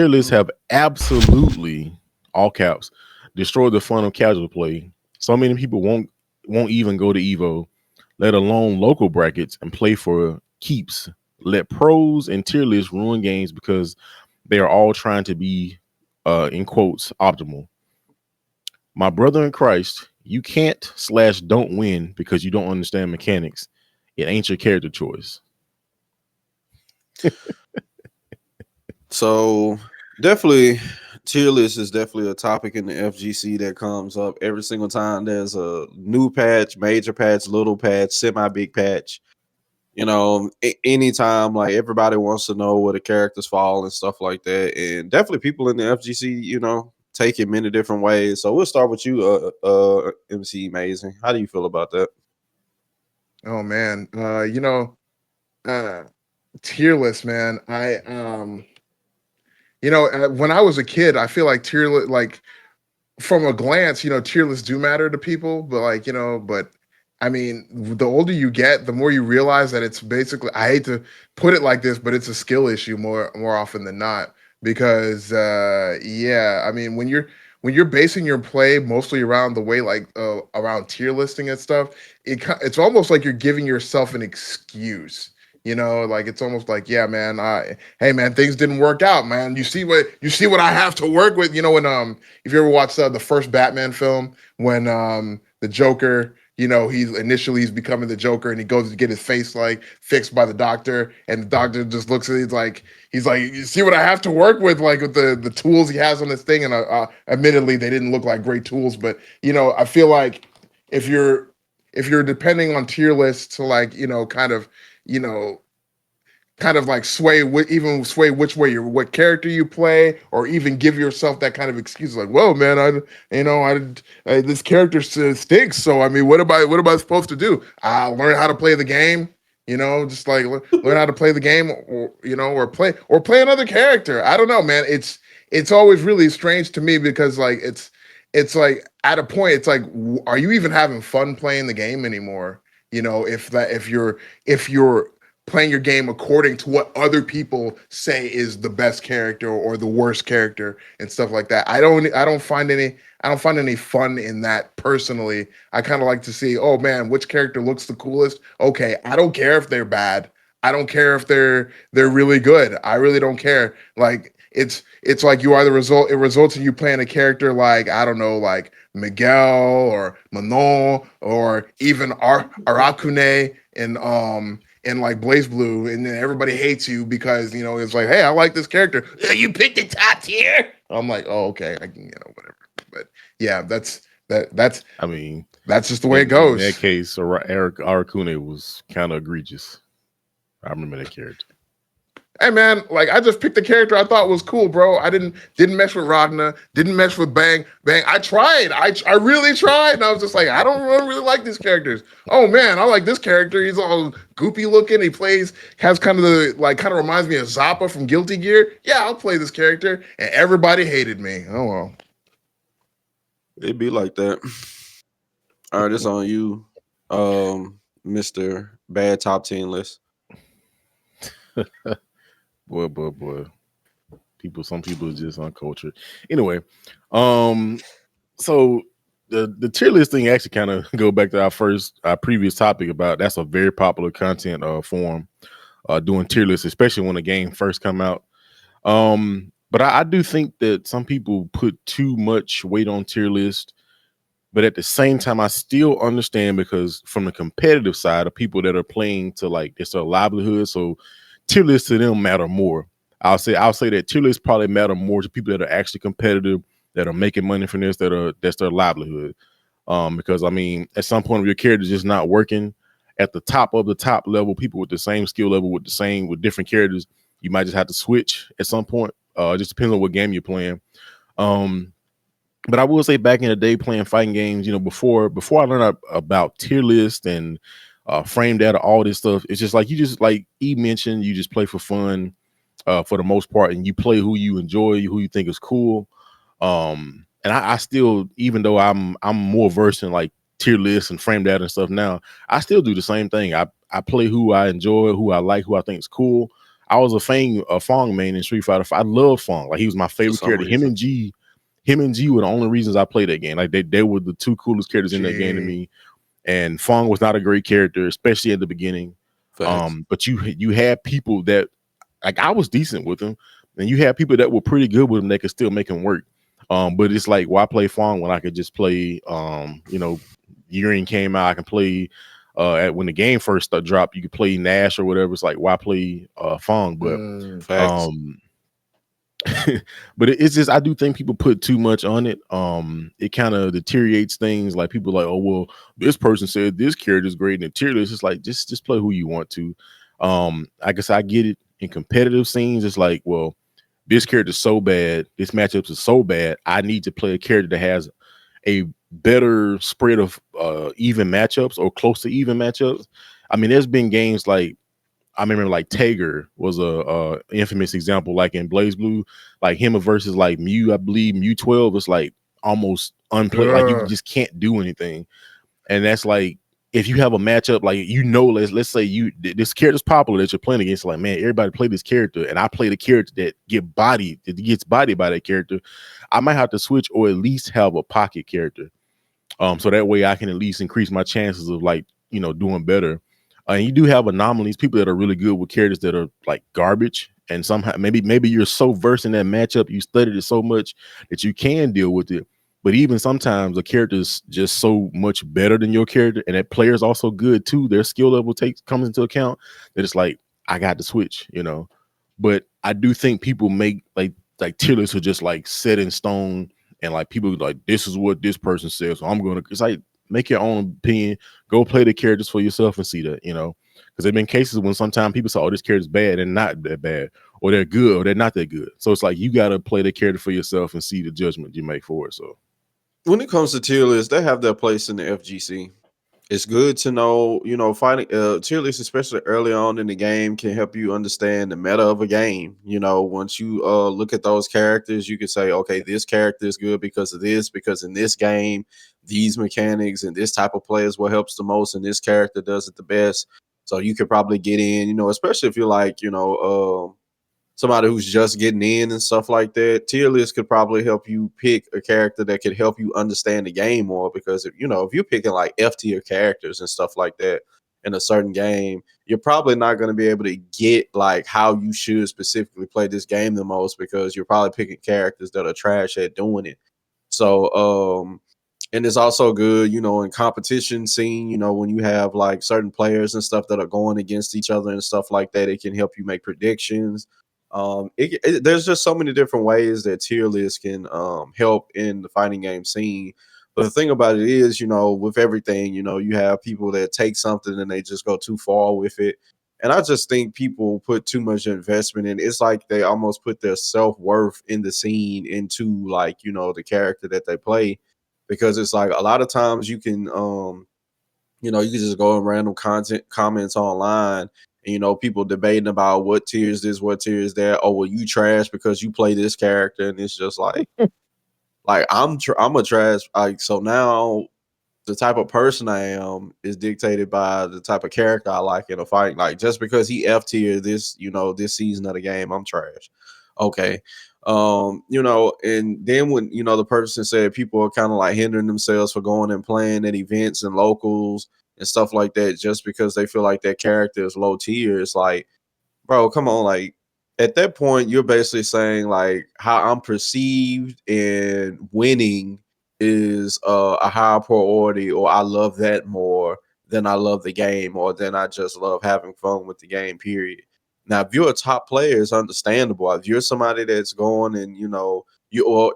tier lists have absolutely, all caps, destroyed the fun of casual play. So many people won't even go to Evo, let alone local brackets, and play for keeps. Let pros and tier lists ruin games because they are all trying to be, in quotes, optimal. My brother in Christ, you can't slash don't win because you don't understand mechanics. It ain't your character choice. So definitely, tier list is definitely a topic in the FGC that comes up every single time there's a new patch, major patch, little patch, semi big patch. Anytime, like, everybody wants to know where the characters fall and stuff like that, and definitely people in the FGC, take it many different ways. So we'll start with you, MC Amazing. How do you feel about that? Oh man, uh, tier list, man. When I was a kid, I feel like like from a glance, tier lists do matter to people, but but I mean, the older you get, the more you realize that it's basically, I hate to put it like this, but it's a skill issue more often than not. Because yeah, I mean, when you're basing your play mostly around the way around tier listing and stuff, it's almost like you're giving yourself an excuse. Like it's almost like, yeah, man, hey man, things didn't work out, man. You see what I have to work with. When if you ever watched the first Batman film, when the Joker, he's becoming the Joker and he goes to get his face like fixed by the doctor, and the doctor just looks at it, he's like, you see what I have to work with, like with the tools he has on this thing. And admittedly, they didn't look like great tools, but I feel like if you're depending on tier lists to you know kind of like even sway which way what character you play, or even give yourself that kind of excuse, like, whoa man, this character stinks, so I mean, what am I supposed to do? Learn how to play the game, just like learn how to play the game, or play another character. I don't know, man. It's always really strange to me because like it's like at a point it's like, are you even having fun playing the game anymore? If you're playing your game according to what other people say is the best character or the worst character and stuff like that. I don't find any fun in that personally. I kind of like to see, oh man, which character looks the coolest? Okay, I don't care if they're bad. I don't care if they're really good. I really don't care. Like it's like you are the result. It results in you playing a character like, I don't know, like Miguel or Manon or even Arakune and like Blaze Blue, and then everybody hates you because it's like, hey, I like this character. You picked the top tier. I'm like, oh, okay, I can, whatever. But yeah, I mean, that's just the way it in that goes. case, Eric Arakune was kind of egregious. I remember that character. Hey man, like I just picked the character I thought was cool, bro. I didn't mess with Ragna, didn't mess with Bang Bang. I tried, I really tried, and I was just like, I don't really like these characters. Oh man, I like this character. He's all goopy looking. Has kind of kind of reminds me of Zappa from Guilty Gear. Yeah, I'll play this character, and everybody hated me. Oh well. It be like that. All right, it's on you, Mr. Bad Top 10 List. Boy. Some people are just uncultured. Anyway, um, so the tier list thing actually kind of go back to our previous topic about that's a very popular content form, doing tier lists, especially when a game first come out. But I do think that some people put too much weight on tier list. But at the same time, I still understand because from the competitive side of people that are playing to like it's their livelihood, so tier lists to them matter more. I'll say that tier lists probably matter more to people that are actually competitive, that are making money from this, that's their livelihood. Because I mean, at some point, if your character is just not working at the top of the top level, people with the same skill level with different characters, you might just have to switch at some point. It just depends on what game you're playing. Um, but I will say, back in the day, playing fighting games, before I learned about tier list and frame data, all this stuff, it's just like you just like E mentioned, you just play for fun for the most part, and you play who you enjoy, who you think is cool. And I still, even though I'm more versed in like tier lists and frame data and stuff now, I still do the same thing. I play who I enjoy, who I like, who I think is cool. I was a Fong main in Street Fighter. I love Fong. Like he was my For favorite some character. reason. Him and G were the only reasons I played that game. Like they were the two coolest characters in that game to Gee. me. And Fong was not a great character, especially at the beginning. Facts. But you had people that like I was decent with him, and you had people that were pretty good with him that could still make him work. But it's like why play Fong when I could just play Urine came out, I can play when the game first dropped, you could play Nash or whatever. It's like why play Fong? But Facts. but it's just I do think people put too much on it. It kind of deteriorates things. Like people like, oh well, this person said this character is great, and the tier list is like just play who you want to. I guess I get it in competitive scenes. It's like, well, this character is so bad, this matchup is so bad. I need to play a character that has a better spread of even matchups or close to even matchups. I mean, there's been games like I remember like Tager was a infamous example, like in Blaze Blue, like him versus like Mew, I believe Mew 12 is like almost unplayable. Like you just can't do anything. And that's like if you have a matchup, like let's say this character's popular that you're playing against, like man, everybody play this character, and I play the character that gets bodied by that character. I might have to switch or at least have a pocket character. So that way I can at least increase my chances of like, doing better. And you do have anomalies, people that are really good with characters that are like garbage. And somehow maybe you're so versed in that matchup, you studied it so much that you can deal with it. But even sometimes a character is just so much better than your character, and that player is also good too. Their skill level comes into account that it's like I got to switch. But I do think people make like tier lists are just like set in stone, and like people like this is what this person says, so I'm gonna. It's like make your own opinion, go play the characters for yourself and see that. Because there've been cases when sometimes people say, "Oh, this character's bad," and not that bad, or they're good, or they're not that good. So it's like you got to play the character for yourself and see the judgment you make for it. So When it comes to tier lists, they have their place in the FGC. It's good to know, fighting tier lists, especially early on in the game, can help you understand the meta of a game. Once you look at those characters, you can say, okay, this character is good because of this, because in this game, these mechanics and this type of play is what helps the most, and this character does it the best. So you could probably get in, especially if you're like, somebody who's just getting in and stuff like that. Tier list could probably help you pick a character that could help you understand the game more, because if you're picking like F tier characters and stuff like that in a certain game, you're probably not going to be able to get like how you should specifically play this game the most, because you're probably picking characters that are trash at doing it. So and it's also good, in competition scene, when you have like certain players and stuff that are going against each other and stuff like that, it can help you make predictions. There's just so many different ways that tier lists can help in the fighting game scene. But the thing about it is, with everything, you have people that take something and they just go too far with it. And I just think people put too much investment in it. It's like they almost put their self-worth in the scene into like, the character that they play. Because it's like a lot of times you can you can just go in random content comments online, and people debating about what tier is this, what tier is that. Oh, well, you trash because you play this character, and it's just like I'm a trash. Like, so now the type of person I am is dictated by the type of character I like in a fight. Like, just because he F tier this, this season of the game, I'm trash. Okay. And then when, the person said people are kind of like hindering themselves for going and playing at events and locals and stuff like that just because they feel like that character is low tier. It's like, bro, come on. Like, at that point, you're basically saying like how I'm perceived and winning is a higher priority, or I love that more than I love the game, or than I just love having fun with the game, period. Now, if you're a top player, it's understandable. If you're somebody that's going and, or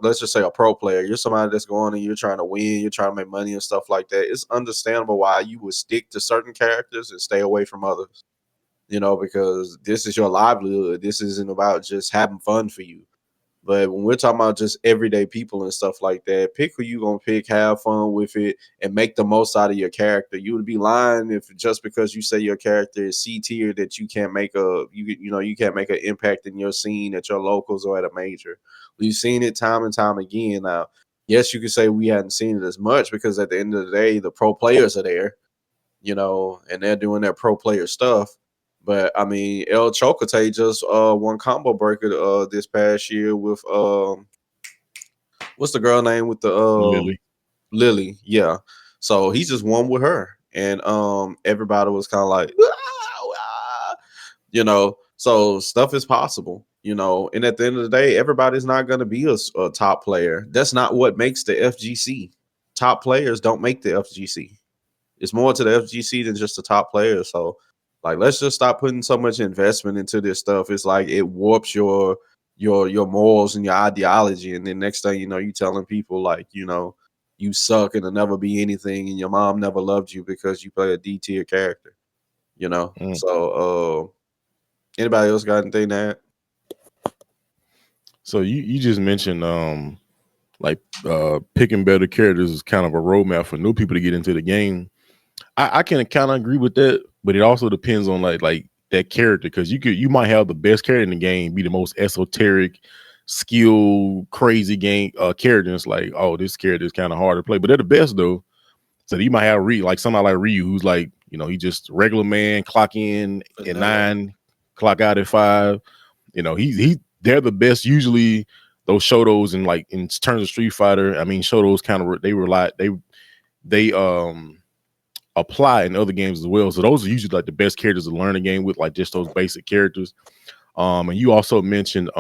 let's just say a pro player, you're somebody that's going and you're trying to win, you're trying to make money and stuff like that, it's understandable why you would stick to certain characters and stay away from others, because this is your livelihood. This isn't about just having fun for you. But when we're talking about just everyday people and stuff like that, pick who you gonna pick, have fun with it, and make the most out of your character. You would be lying if just because you say your character is C tier that you can't make you can't make an impact in your scene at your locals or at a major. We've seen it time and time again. Now, yes, you could say we hadn't seen it as much because at the end of the day, the pro players are there, and they're doing their pro player stuff. But I mean, El Chocotate just won combo breaker this past year with what's the girl name with the Lily. Lily? Yeah. So he just won with her, and everybody was kind of like, "Ah, ah," So stuff is possible, And at the end of the day, everybody's not going to be a top player. That's not what makes the FGC. Top players don't make the FGC. It's more to the FGC than just the top players. So, like, let's just stop putting so much investment into this stuff. It's like it warps your morals and your ideology, and then next thing you know, you telling people like, you suck and will never be anything, and your mom never loved you because you play a D tier character. Mm. So, anybody else got anything to add? So you just mentioned like picking better characters is kind of a roadmap for new people to get into the game. I can kind of agree with that, but it also depends on like that character, because you might have the best character in the game, be the most esoteric, skill, crazy game character. And it's like, oh, this character is kind of hard to play, but they're the best though. So you might have like somebody like Ryu, who's like, he just regular man, clock in at Vanilla. 9, clock out at 5. They're the best usually. Those Shotos and like in terms of Street Fighter, I mean Shotos kind of they apply in other games as well. So those are usually like the best characters to learn a game with, like just those basic characters. And you also mentioned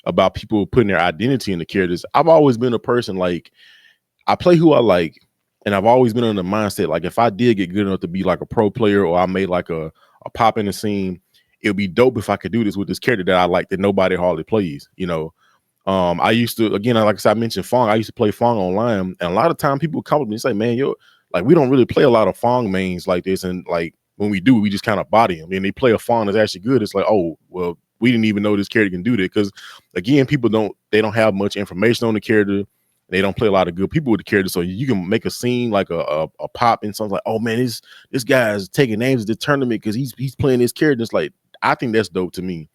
about people putting their identity in the characters. I've always been a person like I play who I like, and I've always been in the mindset like if I did get good enough to be like a pro player, or I made like a pop in the scene, it would be dope if I could do this with this character that I like that nobody hardly plays. I used to, again, like I said, I mentioned Fong. I used to play Fong online, and a lot of time people come up to me and say, "Man, yo, like we don't really play a lot of Fong mains like this, and like when we do, we just kind of body them." And they play a Fong that's actually good. It's like, oh, well, we didn't even know this character can do that, because again, people don't have much information on the character. They don't play a lot of good people with the character, so you can make a scene like a pop and something like, "Oh man, this guy is taking names at the tournament because he's playing this character." It's like I think that's dope to me.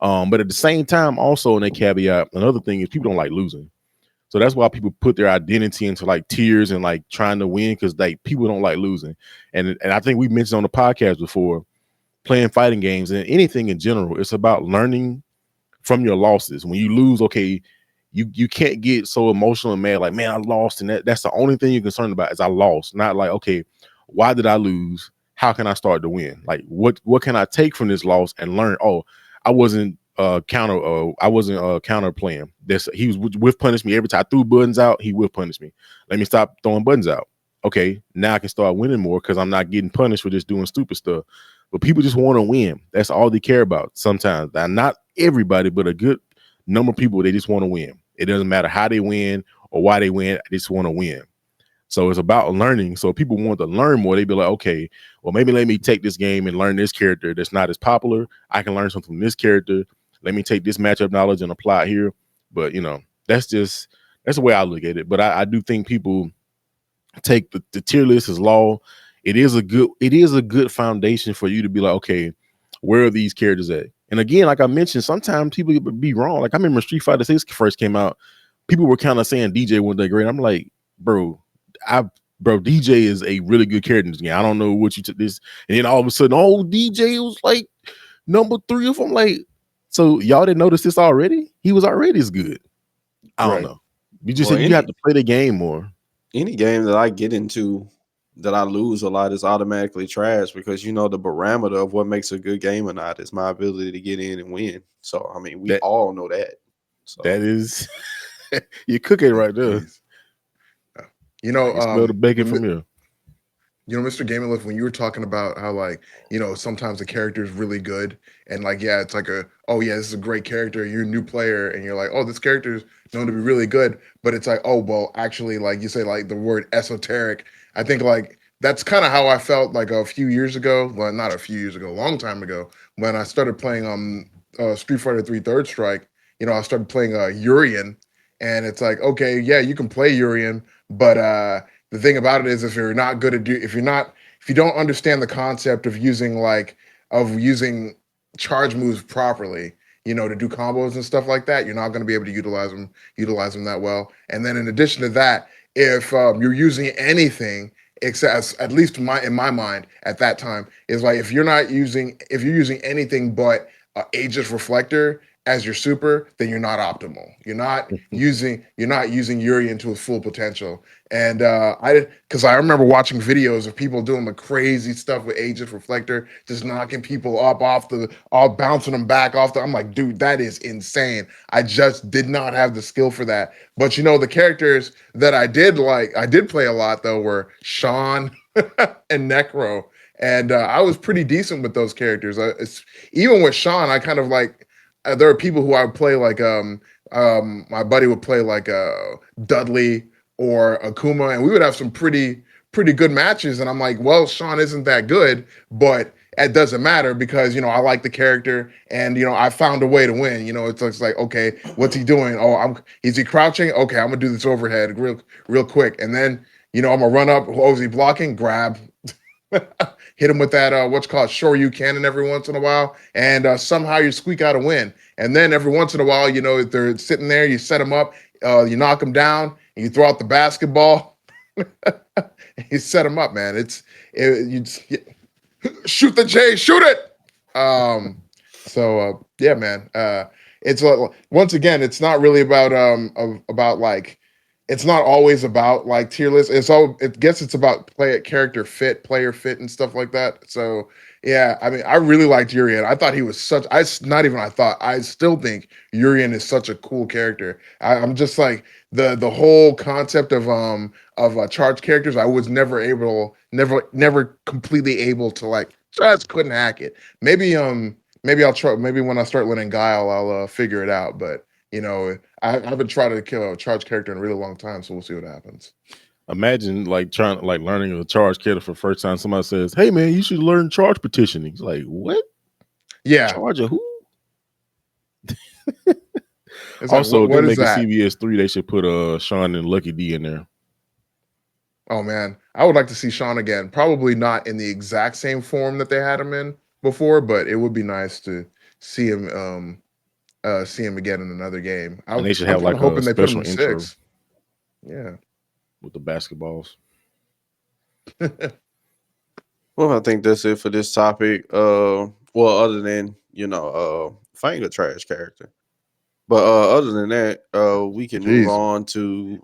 But at the same time, also in that caveat, another thing is people don't like losing. So that's why people put their identity into like tiers and like trying to win, because like people don't like losing. And I think we mentioned on the podcast before, playing fighting games and anything in general, it's about learning from your losses. When you lose, okay, you can't get so emotional and mad like, man, I lost, and that's the only thing you're concerned about is I lost. Not like, okay, why did I lose? How can I start to win? Like what can I take from this loss and learn? Oh, I wasn't counter playing. This he was with punish me every time I threw buttons out. He will punish me. Let me stop throwing buttons out. Okay, now I can start winning more because I'm not getting punished for just doing stupid stuff. But people just want to win. That's all they care about. Sometimes, now, not everybody, but a good number of people, they just want to win. It doesn't matter how they win or why they win. They just want to win. So it's about learning. So people want to learn more. They be like, okay, well, maybe let me take this game and learn this character that's not as popular. I can learn something from this character. Let me take this matchup knowledge and apply it here. But that's the way I look at it. But I do think people take the tier list as law. It is a good foundation for you to be like, okay, where are these characters at? And again, like I mentioned, sometimes people be wrong. Like I remember Street Fighter 6 first came out, people were kind of saying DJ wasn't that great. I'm like, bro, DJ is a really good character in this game. I don't know what you took this, and then all of a sudden, oh, DJ was like number 3 of them. Like, so y'all didn't notice this already? He was already as good. I don't Right. know. You just Well, said you have to play the game more. any game that I get into that I lose a lot is automatically trash, because the parameter of what makes a good game or not is my ability to get in and win. So I mean, we That all know that. So that is you're cooking right there. Jeez. You know, I smell the bacon when from here. Mr. Gaming Lift, when you were talking about how like, sometimes the character is really good and like, yeah, it's like oh yeah, this is a great character. You're a new player and you're like, oh, this character is known to be really good. But it's like, oh, well, actually, like you say, like the word esoteric. I think like that's kind of how I felt like a few years ago. Well, not a few years ago, a long time ago, when I started playing Street Fighter 3 Third Strike. I started playing Urian, and it's like, okay, yeah, you can play Urian, but the thing about it is, if you're not good at if you don't understand the concept of using charge moves properly, to do combos and stuff like that, you're not going to be able to utilize them that well. And then in addition to that, if you're using anything except at least in my mind at that time is like if you're using anything but Aegis Reflector as your super, then you're not optimal. You're not using Urian to its full potential. And because I remember watching videos of people doing the crazy stuff with Aegis Reflector, just knocking people up off all bouncing them back off the. I'm like, dude, that is insane. I just did not have the skill for that. But the characters that I did play a lot though were Sean and Necro. And I was pretty decent with those characters. Even with Sean, I kind of like. There are people who I would play like my buddy would play like Dudley or Akuma, and we would have some pretty good matches. And I'm like, well, Sean isn't that good, but it doesn't matter because I like the character, and I found a way to win. It's like, okay, what's he doing? Oh, is he crouching? Okay, I'm gonna do this overhead real quick, and then I'm gonna run up. Oh, is he blocking? Grab. Hit him with that what's called Shoryu cannon every once in a while, and somehow you squeak out a win. And then every once in a while, if they're sitting there, you set them up, you knock them down, and you throw out the basketball. You set them up, man. You shoot the J, shoot it. Yeah, man. It's once again, it's not really about like. It's not always about like tier list. It's about player fit, and stuff like that. So yeah, I mean, I really liked Urian. I thought he was I still think Urian is such a cool character. I'm just like the whole concept of charged characters. I was never completely able to like. Just couldn't hack it. Maybe I'll try. Maybe when I start learning Guile, I'll figure it out. But I haven't tried to kill a charge character in a really long time, so we'll see what happens. Imagine like learning a charge character for the first time. Somebody says, "Hey man, you should learn charge petitioning." He's like, "What? Yeah, charge of who?" Also, like, what they is make that? a CVS 3. They should put Sean and Lucky D in there. Oh man, I would like to see Sean again. Probably not in the exact same form that they had him in before, but it would be nice to see him again in another game. And they should I'm have kind like of hoping a they put him special in intro. 6. Yeah, with the basketballs. Well, I think that's it for this topic. Other than Fang a trash character, but other than that, we can move Jeez. on to